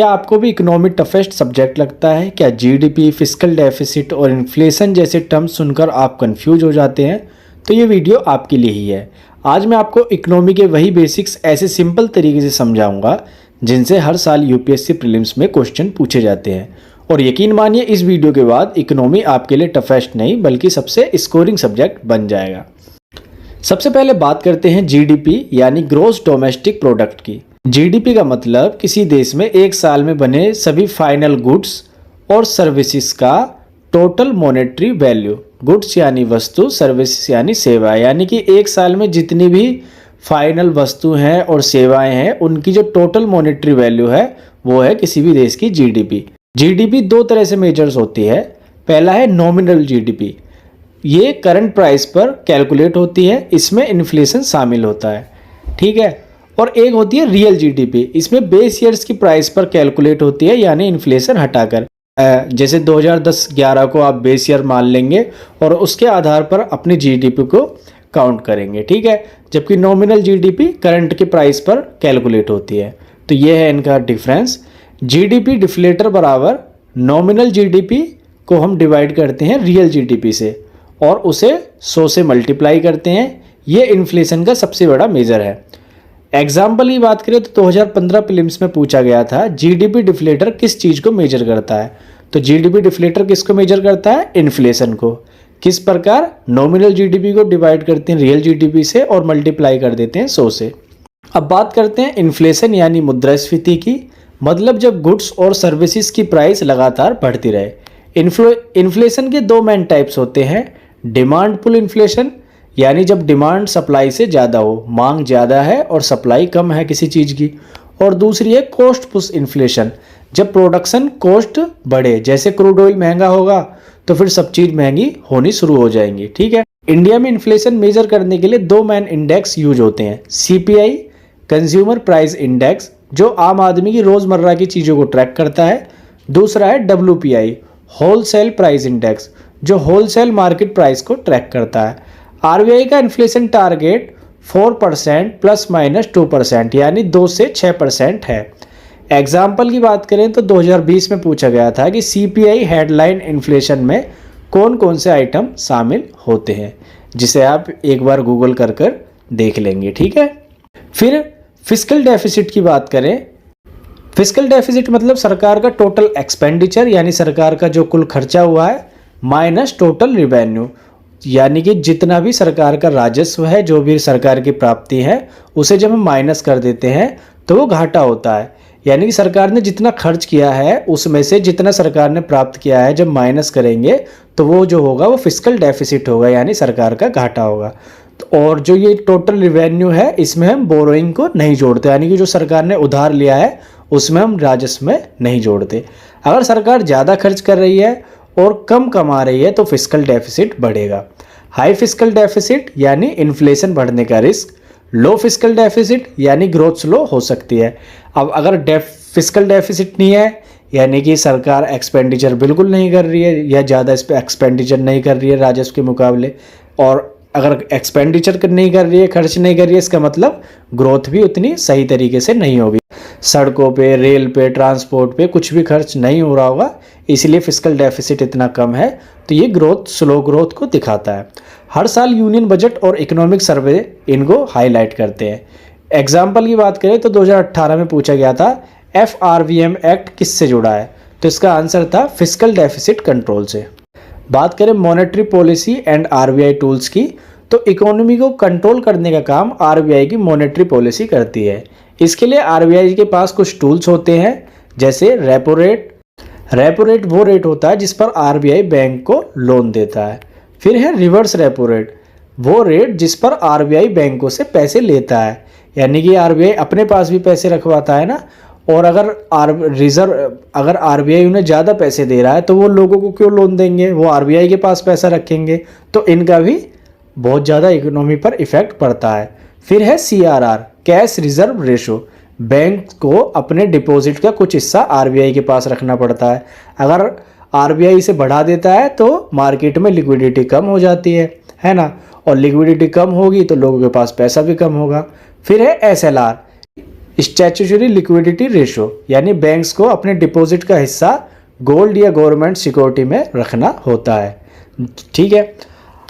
क्या आपको भी इकोनॉमी टफेस्ट सब्जेक्ट लगता है? क्या जीडीपी, फिस्कल डेफिसिट और इन्फ्लेशन जैसे टर्म्स सुनकर आप कंफ्यूज हो जाते हैं? तो ये वीडियो आपके लिए ही है। आज मैं आपको इकोनॉमी के वही बेसिक्स ऐसे सिंपल तरीके से समझाऊंगा जिनसे हर साल यूपीएससी प्रीलिम्स में क्वेश्चन पूछे जाते हैं। और यकीन मानिए इस वीडियो के बाद इकोनॉमी आपके लिए टफेस्ट नहीं बल्कि सबसे स्कोरिंग सब्जेक्ट बन जाएगा। सबसे पहले बात करते हैं जीडीपी यानी ग्रॉस डोमेस्टिक प्रोडक्ट की। जीडीपी का मतलब किसी देश में एक साल में बने सभी फाइनल गुड्स और सर्विसेज का टोटल मॉनेटरी वैल्यू। गुड्स यानी वस्तु, सर्विसेज यानी सेवा, यानी कि एक साल में जितनी भी फाइनल वस्तु हैं और सेवाएं हैं उनकी जो टोटल मॉनेटरी वैल्यू है वो है किसी भी देश की जीडीपी। जीडीपी दो तरह से मेजर्स होती है। पहला है नॉमिनल जीडीपी, ये करंट प्राइस पर कैलकुलेट होती है, इसमें इन्फ्लेशन शामिल होता है, ठीक है। और एक होती है रियल जीडीपी, इसमें बेस ईयर्स की प्राइस पर कैलकुलेट होती है यानी इन्फ्लेशन हटाकर। जैसे 2010-11 को आप बेस ईयर मान लेंगे और उसके आधार पर अपनी जीडीपी को काउंट करेंगे, ठीक है। जबकि नॉमिनल जीडीपी करंट के प्राइस पर कैलकुलेट होती है। तो ये है इनका डिफरेंस। जीडीपी डिफ्लेटर बराबर नॉमिनल जीडीपी को हम डिवाइड करते हैं रियल जीडीपी से और उसे 100 से मल्टीप्लाई करते हैं। ये इन्फ्लेशन का सबसे बड़ा मेजर है। एग्जाम्पल की बात करें तो 2015 प्रीलिम्स में पूछा गया था जीडीपी डिफ्लेटर किस चीज़ को मेजर करता है। तो जीडीपी डिफ्लेटर किसको मेजर करता है? इन्फ्लेशन को। किस प्रकार? नॉमिनल जीडीपी को डिवाइड करते हैं रियल जीडीपी से और मल्टीप्लाई कर देते हैं 100 से। अब बात करते हैं इन्फ्लेशन यानी मुद्रास्फीति की। मतलब जब गुड्स और सर्विसेज की प्राइस लगातार बढ़ती रहे। इन्फ्लेशन के दो मेन टाइप्स होते हैं। डिमांड पुल इन्फ्लेशन यानी जब डिमांड सप्लाई से ज़्यादा हो, मांग ज़्यादा है और सप्लाई कम है किसी चीज़ की। और दूसरी है कॉस्ट पुश इन्फ्लेशन, जब प्रोडक्शन कॉस्ट बढ़े, जैसे क्रूड ऑयल महंगा होगा तो फिर सब चीज़ महंगी होनी शुरू हो जाएंगी, ठीक है। इंडिया में इन्फ्लेशन मेजर करने के लिए दो मेन इंडेक्स यूज होते हैं। सीपीआई कंज्यूमर प्राइस इंडेक्स जो आम आदमी की रोज़मर्रा की चीज़ों को ट्रैक करता है। दूसरा है डब्ल्यूपीआई होलसेल प्राइस इंडेक्स जो होलसेल मार्केट प्राइस को ट्रैक करता है। आरबीआई का इन्फ्लेशन टारगेट 4% ±2% यानी 2 से 6% है। एग्जाम्पल की बात करें तो 2020 में पूछा गया था कि सीपीआई हेडलाइन इन्फ्लेशन में कौन कौन से आइटम शामिल होते हैं, जिसे आप एक बार गूगल कर देख लेंगे, ठीक है। फिर फिस्कल डेफिसिट की बात करें। फिस्कल डेफिसिट मतलब सरकार का टोटल एक्सपेंडिचर यानी सरकार का जो कुल खर्चा हुआ है माइनस टोटल रिवेन्यू, यानी कि जितना भी सरकार का राजस्व है, जो भी सरकार की प्राप्ति है, उसे जब हम माइनस कर देते हैं तो वो घाटा होता है। यानी कि सरकार ने जितना खर्च किया है उसमें से जितना सरकार ने प्राप्त किया है जब माइनस करेंगे तो वो जो होगा वो फिस्कल डेफिसिट होगा यानी सरकार का घाटा होगा। और जो ये टोटल रिवेन्यू है इसमें हम बोरोइंग को नहीं जोड़ते, यानी कि जो सरकार ने उधार लिया है उसमें हम राजस्व में नहीं जोड़ते। अगर सरकार ज़्यादा खर्च कर रही है और कम कमा रही है तो फिस्कल डेफिसिट बढ़ेगा। हाई फिस्कल डेफिसिट यानी इन्फ्लेशन बढ़ने का रिस्क। लो फिस्कल डेफिसिट यानी ग्रोथ स्लो हो सकती है। अब अगर फिस्कल डेफिसिट नहीं है यानी कि सरकार एक्सपेंडिचर बिल्कुल नहीं कर रही है या ज़्यादा इस पर एक्सपेंडिचर नहीं कर रही है राजस्व के मुकाबले, और अगर एक्सपेंडिचर नहीं कर रही है, खर्च नहीं कर रही है, इसका मतलब ग्रोथ भी उतनी सही तरीके से नहीं होगी। सड़कों पे, रेल पे, ट्रांसपोर्ट पे कुछ भी खर्च नहीं हो रहा होगा, इसलिए फिस्कल डेफिसिट इतना कम है। तो ये ग्रोथ, स्लो ग्रोथ को दिखाता है। हर साल यूनियन बजट और इकोनॉमिक सर्वे इनको हाईलाइट करते हैं। एग्जाम्पल की बात करें तो 2018 में पूछा गया था FRVM एक्ट किससे जुड़ा है, तो इसका आंसर था फिस्कल डेफिसिट कंट्रोल से। बात करें monetary policy and RBI tools की, तो इकोनॉमी को कंट्रोल करने का काम आरबीआई की मॉनेटरी पॉलिसी करती है। इसके लिए आरबीआई के पास कुछ टूल्स होते हैं, जैसे रेपो रेट। रेपो रेट वो रेट होता है जिस पर आरबीआई बैंक को लोन देता है। फिर है रिवर्स रेपो रेट, वो रेट जिस पर आरबीआई बैंकों से पैसे लेता है, यानी कि आरबीआई अपने पास भी पैसे रखवाता है ना, और अगर आरबीआई उन्हें ज़्यादा पैसे दे रहा है तो वो लोगों को क्यों लोन देंगे, वो आरबीआई के पास पैसा रखेंगे। तो इनका भी बहुत ज़्यादा इकोनॉमी पर इफेक्ट पड़ता है। फिर है CRR cash reserve ratio, bank को अपने डिपॉजिट का कुछ हिस्सा आरबीआई के पास रखना पड़ता है। अगर आरबीआई इसे बढ़ा देता है तो मार्केट में लिक्विडिटी कम हो जाती है ना, और लिक्विडिटी कम होगी तो लोगों के पास पैसा भी कम होगा। फिर है SLR स्टैट्यूटरी लिक्विडिटी रेशो, यानी बैंक्स को अपने डिपॉजिट का हिस्सा गोल्ड या गवर्नमेंट सिक्योरिटी में रखना होता है। ठीक है,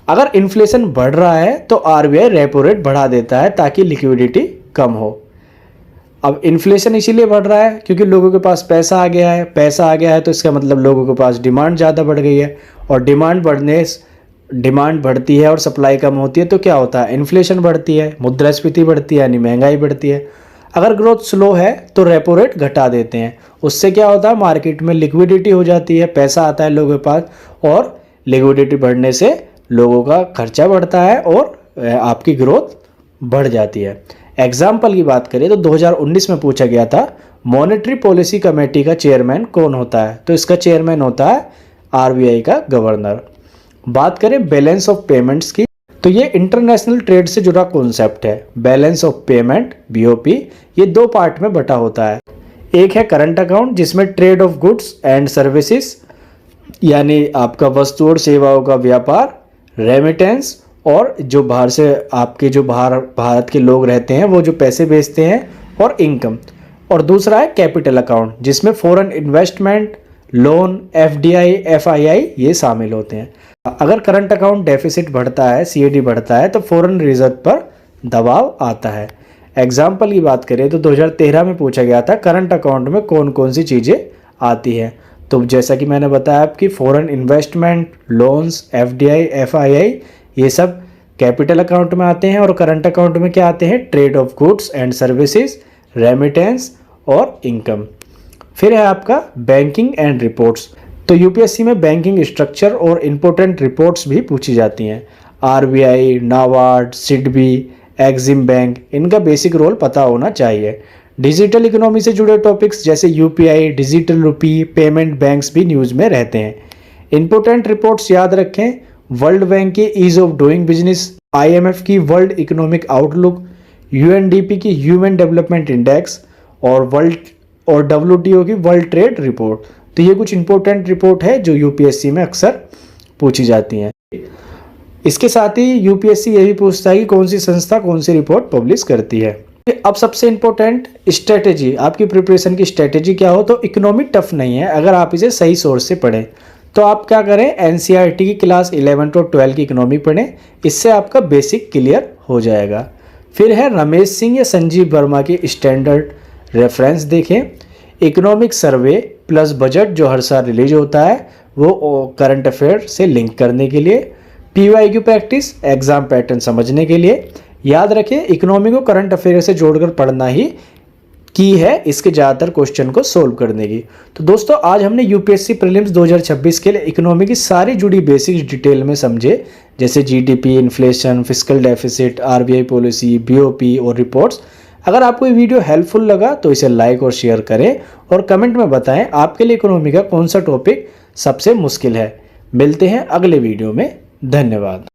अगर इन्फ्लेशन बढ़ रहा है तो आरबीआई रेपो रेट बढ़ा देता है ताकि लिक्विडिटी कम हो। अब इन्फ्लेशन इसीलिए बढ़ रहा है क्योंकि लोगों के पास पैसा आ गया है, पैसा आ गया है तो इसका मतलब लोगों के पास डिमांड ज़्यादा बढ़ गई है, और डिमांड बढ़ती है और सप्लाई कम होती है तो क्या होता है, इन्फ्लेशन बढ़ती है, मुद्रास्फीति बढ़ती है, यानी महंगाई बढ़ती है। अगर ग्रोथ स्लो है तो रेपो रेट घटा देते हैं, उससे क्या होता है, मार्केट में लिक्विडिटी हो जाती है, पैसा आता है लोगों के पास, और लिक्विडिटी बढ़ने से लोगों का खर्चा बढ़ता है और आपकी ग्रोथ बढ़ जाती है। एग्जाम्पल की बात करें तो 2019 में पूछा गया था मॉनेटरी पॉलिसी कमेटी का चेयरमैन कौन होता है, तो इसका चेयरमैन होता है आरबीआई का गवर्नर। बात करें बैलेंस ऑफ पेमेंट्स की, तो ये इंटरनेशनल ट्रेड से जुड़ा कॉन्सेप्ट है। बैलेंस ऑफ पेमेंट बीओपी ये दो पार्ट में बटा होता है। एक है करंट अकाउंट जिसमें trade of goods and services, यानी आपका वस्तु और सेवाओं का व्यापार, रेमिटेंस, और जो बाहर से आपके जो भारत के लोग रहते हैं वो जो पैसे भेजते हैं, और इनकम। और दूसरा है कैपिटल अकाउंट जिसमें foreign investment, loan, FDI, FII ये शामिल होते हैं। अगर करंट अकाउंट डेफिसिट बढ़ता है, सीएडी बढ़ता है, तो फॉरेन रिजर्व पर दबाव आता है। एग्जाम्पल की बात करें तो 2013 में पूछा गया था करंट अकाउंट में कौन कौन सी चीज़ें आती हैं, तो जैसा कि मैंने बताया आपकी foreign investment, loans, FDI, FII ये सब कैपिटल अकाउंट में आते हैं, और करंट अकाउंट में क्या आते हैं, trade of goods and services, remittance और इनकम। फिर है आपका बैंकिंग एंड रिपोर्ट्स, तो यूपीएससी में बैंकिंग स्ट्रक्चर और इम्पोर्टेंट रिपोर्ट्स भी पूछी जाती हैं। RBI, NABARD, SIDBI, EXIM bank, इनका बेसिक रोल पता होना चाहिए। डिजिटल इकोनॉमी से जुड़े टॉपिक्स जैसे UPI, digital rupee, payment banks भी न्यूज़ में रहते हैं। इम्पोर्टेंट रिपोर्ट्स याद रखें, वर्ल्ड बैंक की ease of doing business, IMF की वर्ल्ड इकोनॉमिक आउटलुक, यूएनडीपी की ह्यूमन डेवलपमेंट इंडेक्स, और डब्ल्यूटीओ की वर्ल्ड ट्रेड रिपोर्ट। तो ये कुछ इंपॉर्टेंट रिपोर्ट है जो यूपीएससी में अक्सर पूछी जाती हैं। इसके साथ ही यूपीएससी ये भी पूछता है कि कौन सी संस्था कौन सी रिपोर्ट पब्लिश करती है। अब सबसे इंपॉर्टेंट स्ट्रेटेजी, आपकी प्रिपरेशन की स्ट्रेटेजी क्या हो, तो इकोनॉमी टफ नहीं है अगर आप इसे सही सोर्स से पढ़ें। तो आप क्या करें, एनसीईआरटी की क्लास 11 और 12 की इकोनॉमी पढ़ें, इससे आपका बेसिक क्लियर हो जाएगा। फिर है रमेश सिंह या संजीव वर्मा की स्टैंडर्ड रेफरेंस देखें, इकोनॉमिक सर्वे प्लस बजट जो हर साल रिलीज होता है वो करंट अफेयर से लिंक करने के लिए, पीवाईक्यू प्रैक्टिस एग्जाम पैटर्न समझने के लिए। याद रखें इकोनॉमी को करंट अफेयर से जोड़कर पढ़ना ही की है इसके ज़्यादातर क्वेश्चन को सोल्व करने की। तो दोस्तों आज हमने यूपीएससी प्रीलिम्स 2026 के लिए इकोनॉमी की सारी जुड़ी बेसिक्स डिटेल में समझे, जैसे GDP, inflation, fiscal deficit, RBI policy, BOP और रिपोर्ट्स। अगर आपको ये वीडियो हेल्पफुल लगा तो इसे लाइक और शेयर करें, और कमेंट में बताएं आपके लिए इकोनॉमी का कौन सा टॉपिक सबसे मुश्किल है। मिलते हैं अगले वीडियो में, धन्यवाद।